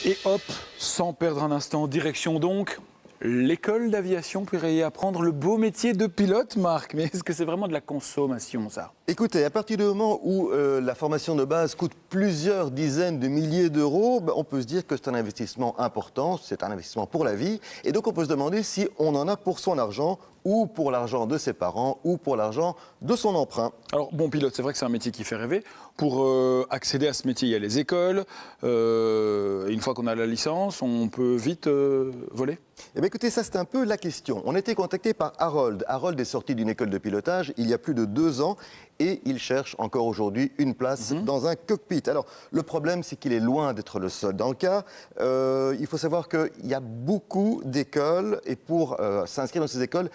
Et hop, sans perdre un instant, direction donc l'école d'aviation pour y apprendre le beau métier de pilote, Marc. Mais est-ce que c'est vraiment de la consommation, ça? Écoutez, à partir du moment où la formation de base coûte plusieurs dizaines de milliers d'euros, on peut se dire que c'est un investissement important, c'est un investissement pour la vie. Et donc on peut se demander si on en a pour son argent, ou pour l'argent de ses parents, ou pour l'argent de son emprunt. Alors, bon pilote, c'est vrai que c'est un métier qui fait rêver. Pour accéder à ce métier, il y a les écoles. Une fois qu'on a la licence, on peut vite voler. Eh bien, écoutez, ça c'est un peu la question. On a été contacté par Harold. Harold est sorti d'une école de pilotage il y a plus de 2 ans et il cherche encore aujourd'hui une place dans un cockpit. Alors, le problème, c'est qu'il est loin d'être le seul dans le cas. Il faut savoir qu'il y a beaucoup d'écoles et pour s'inscrire dans ces écoles,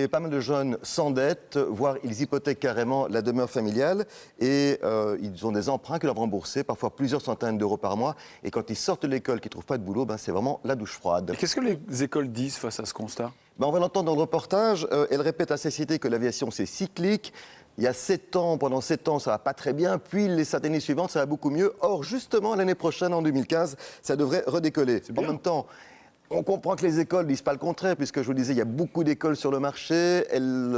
pas mal de jeunes s'endettent, voire ils hypothèquent carrément la demeure familiale et ils ont des emprunts qu'ils doivent rembourser, parfois plusieurs centaines d'euros par mois. Et quand ils sortent de l'école, qu'ils ne trouvent pas de boulot, c'est vraiment la douche froide. Et qu'est-ce que les écoles disent face à ce constat? On va l'entendre dans le reportage. Elle répète à cécité que l'aviation, c'est cyclique. Il y a 7 ans, pendant 7 ans, ça va pas très bien. Puis les années suivantes, ça va beaucoup mieux. Or, justement, l'année prochaine, en 2015, ça devrait redécoller. En même temps, on comprend que les écoles ne disent pas le contraire, puisque je vous disais, il y a beaucoup d'écoles sur le marché.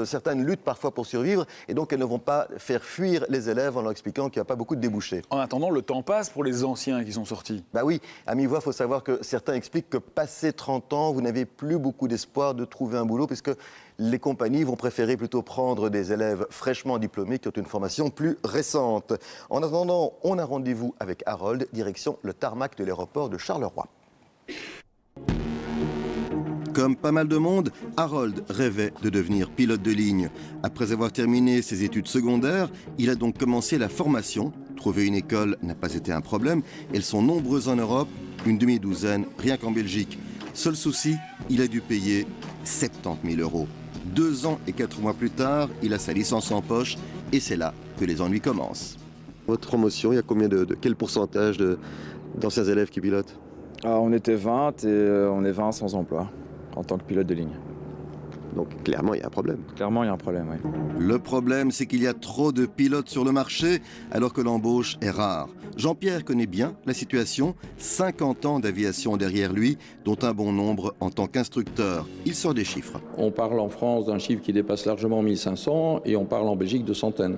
Certaines luttent parfois pour survivre, et donc elles ne vont pas faire fuir les élèves en leur expliquant qu'il n'y a pas beaucoup de débouchés. En attendant, le temps passe pour les anciens qui sont sortis. Oui, à mi-voix, il faut savoir que certains expliquent que passé 30 ans, vous n'avez plus beaucoup d'espoir de trouver un boulot, puisque les compagnies vont préférer plutôt prendre des élèves fraîchement diplômés qui ont une formation plus récente. En attendant, on a rendez-vous avec Harold, direction le tarmac de l'aéroport de Charleroi. Comme pas mal de monde, Harold rêvait de devenir pilote de ligne. Après avoir terminé ses études secondaires, il a donc commencé la formation. Trouver une école n'a pas été un problème. Elles sont nombreuses en Europe, une demi-douzaine rien qu'en Belgique. Seul souci, il a dû payer 70 000 euros. 2 ans et 4 mois plus tard, il a sa licence en poche et c'est là que les ennuis commencent. Votre promotion, il y a combien quel pourcentage d'anciens élèves qui pilotent? On était 20 et on est 20 sans emploi en tant que pilote de ligne. Donc clairement, il y a un problème. Clairement, il y a un problème, oui. Le problème, c'est qu'il y a trop de pilotes sur le marché alors que l'embauche est rare. Jean-Pierre connaît bien la situation, 50 ans d'aviation derrière lui, dont un bon nombre en tant qu'instructeur. Il sort des chiffres. On parle en France d'un chiffre qui dépasse largement 1500 et on parle en Belgique de centaines.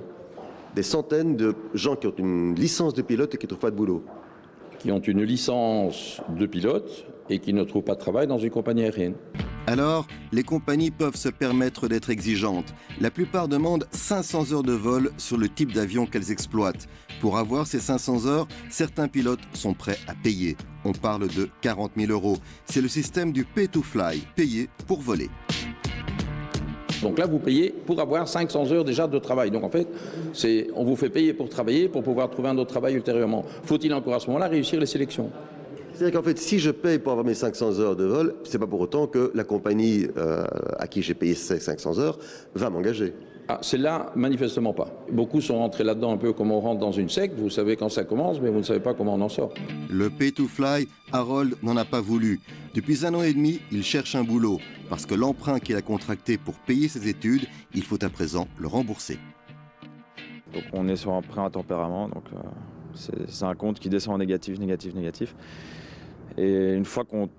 Des centaines de gens qui ont une licence de pilote et qui ne trouvent pas de boulot. Qui ont une licence de pilote et qui ne trouvent pas de travail dans une compagnie aérienne. Alors, les compagnies peuvent se permettre d'être exigeantes. La plupart demandent 500 heures de vol sur le type d'avion qu'elles exploitent. Pour avoir ces 500 heures, certains pilotes sont prêts à payer. On parle de 40 000 euros. C'est le système du pay to fly, payer pour voler. Donc là, vous payez pour avoir 500 heures déjà de travail. Donc en fait, on vous fait payer pour travailler pour pouvoir trouver un autre travail ultérieurement. Faut-il encore à ce moment-là réussir les sélections? C'est-à-dire qu'en fait, si je paye pour avoir mes 500 heures de vol, c'est pas pour autant que la compagnie à qui j'ai payé ces 500 heures va m'engager. C'est là, manifestement pas. Beaucoup sont rentrés là-dedans un peu comme on rentre dans une secte. Vous savez quand ça commence, mais vous ne savez pas comment on en sort. Le pay to fly, Harold n'en a pas voulu. Depuis 1 an et demi, il cherche un boulot. Parce que l'emprunt qu'il a contracté pour payer ses études, il faut à présent le rembourser. Donc on est sur un prêt à tempérament, donc c'est un compte qui descend en négatif, négatif, négatif. Et une fois qu'on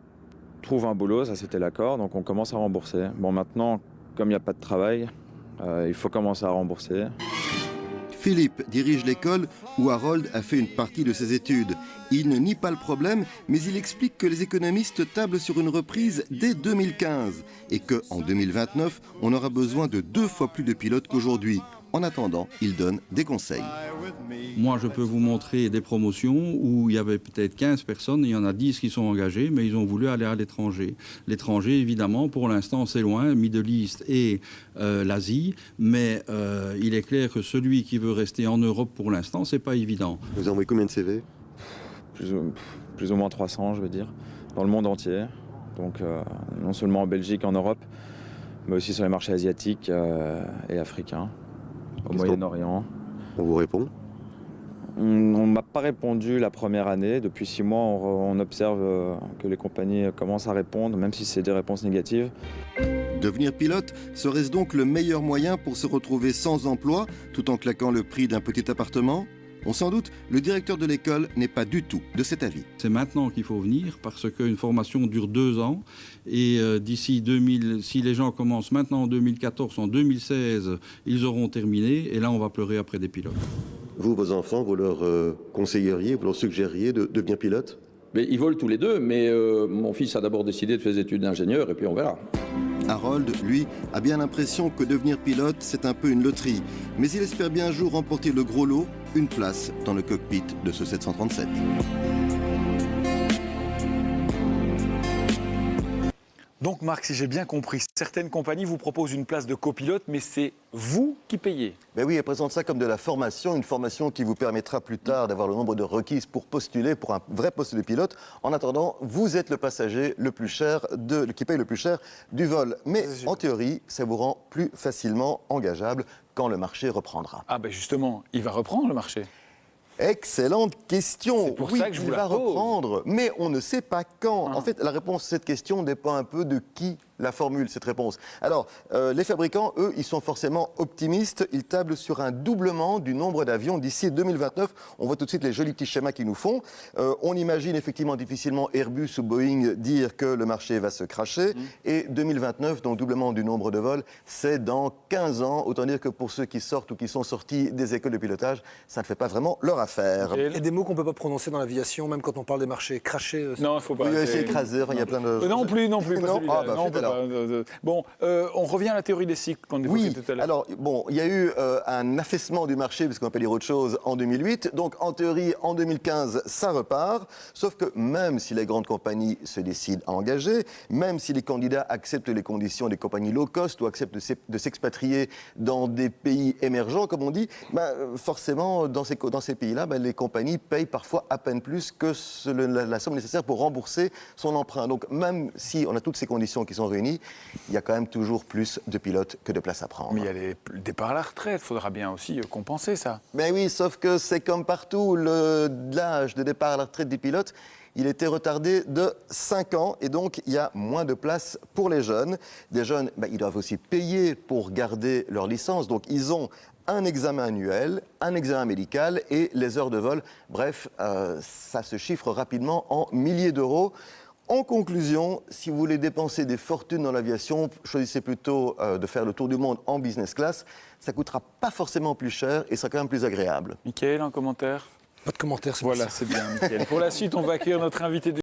trouve un boulot, ça c'était l'accord, donc on commence à rembourser. Bon maintenant, comme il n'y a pas de travail, il faut commencer à rembourser. Philippe dirige l'école où Harold a fait une partie de ses études. Il ne nie pas le problème, mais il explique que les économistes tablent sur une reprise dès 2015 et qu'en 2029, on aura besoin de 2 fois plus de pilotes qu'aujourd'hui. En attendant, il donne des conseils. Moi, je peux vous montrer des promotions où il y avait peut-être 15 personnes, il y en a 10 qui sont engagées, mais ils ont voulu aller à l'étranger. L'étranger, évidemment, pour l'instant, c'est loin, Middle East et l'Asie, mais il est clair que celui qui veut rester en Europe pour l'instant, c'est pas évident. Vous envoyez combien de CV? Plus ou moins 300, je veux dire, dans le monde entier. Donc, non seulement en Belgique, en Europe, mais aussi sur les marchés asiatiques et africains, au Moyen-Orient. On vous répond? On ne m'a pas répondu la première année. Depuis 6 mois, on observe que les compagnies commencent à répondre, même si c'est des réponses négatives. Devenir pilote serait-ce donc le meilleur moyen pour se retrouver sans emploi, tout en claquant le prix d'un petit appartement? On s'en doute, le directeur de l'école n'est pas du tout de cet avis. C'est maintenant qu'il faut venir parce qu'une formation dure 2 ans et d'ici 2000, si les gens commencent maintenant en 2014, en 2016, ils auront terminé et là on va pleurer après des pilotes. Vous, vos enfants, vous leur conseilleriez, vous leur suggériez de devenir pilote ? Mais ils volent tous les deux, mais mon fils a d'abord décidé de faire des études d'ingénieur et puis on verra. Harold, lui, a bien l'impression que devenir pilote, c'est un peu une loterie. Mais il espère bien un jour remporter le gros lot, une place dans le cockpit de ce 737. Donc Marc, si j'ai bien compris, certaines compagnies vous proposent une place de copilote, mais c'est vous qui payez. Ben oui, elle présente ça comme de la formation, une formation qui vous permettra plus tard d'avoir le nombre de requises pour postuler pour un vrai poste de pilote. En attendant, vous êtes le passager le plus cher qui paye le plus cher du vol. Mais en théorie, ça vous rend plus facilement engageable quand le marché reprendra. Ah ben justement, il va reprendre le marché. Excellente question. C'est pour oui, ça que je vous il la va pose. reprendre, mais on ne sait pas quand. Ah. En fait, la réponse à cette question dépend un peu de qui la formule, cette réponse. Alors, les fabricants, eux, ils sont forcément optimistes. Ils tablent sur un doublement du nombre d'avions d'ici 2029. On voit tout de suite les jolis petits schémas qu'ils nous font. On imagine effectivement difficilement Airbus ou Boeing dire que le marché va se cracher. Et 2029, donc doublement du nombre de vols, c'est dans 15 ans. Autant dire que pour ceux qui sortent ou qui sont sortis des écoles de pilotage, ça ne fait pas vraiment leur affaire. Et- Il y a des mots qu'on ne peut pas prononcer dans l'aviation, même quand on parle des marchés. Cracher, Non, il ne faut pas. Oui, c'est C'est- écrasé, enfin, il y a plein de... Non plus, pas Non, celui-là. ah, bah, Non, on faites peut alors. pas. Bon, on revient à la théorie des cycles qu'on évoquait Oui, tout à l'heure. alors bon, il y a eu un affaissement du marché, puisqu'on peut dire autre chose, en 2008. Donc en théorie, en 2015, ça repart. Sauf que même si les grandes compagnies se décident à engager, même si les candidats acceptent les conditions des compagnies low cost ou acceptent de s'expatrier dans des pays émergents, comme on dit, forcément, dans ces pays-là, les compagnies payent parfois à peine plus que la somme nécessaire pour rembourser son emprunt. Donc même si on a toutes ces conditions qui sont réunies, il y a quand même toujours plus de pilotes que de places à prendre. Mais il y a les départs à la retraite, il faudra bien aussi compenser ça. Mais oui, sauf que c'est comme partout, l'âge de départ à la retraite des pilotes, il était retardé de 5 ans et donc il y a moins de place pour les jeunes. Des jeunes, ils doivent aussi payer pour garder leur licence, donc ils ont un examen annuel, un examen médical et les heures de vol. Bref, ça se chiffre rapidement en milliers d'euros. En conclusion, si vous voulez dépenser des fortunes dans l'aviation, choisissez plutôt de faire le tour du monde en business class. Ça ne coûtera pas forcément plus cher et sera quand même plus agréable. Mickaël, un commentaire ? Pas de commentaires, c'est Voilà, pour ça. c'est bien, Mickaël. Pour la suite, on va accueillir notre invité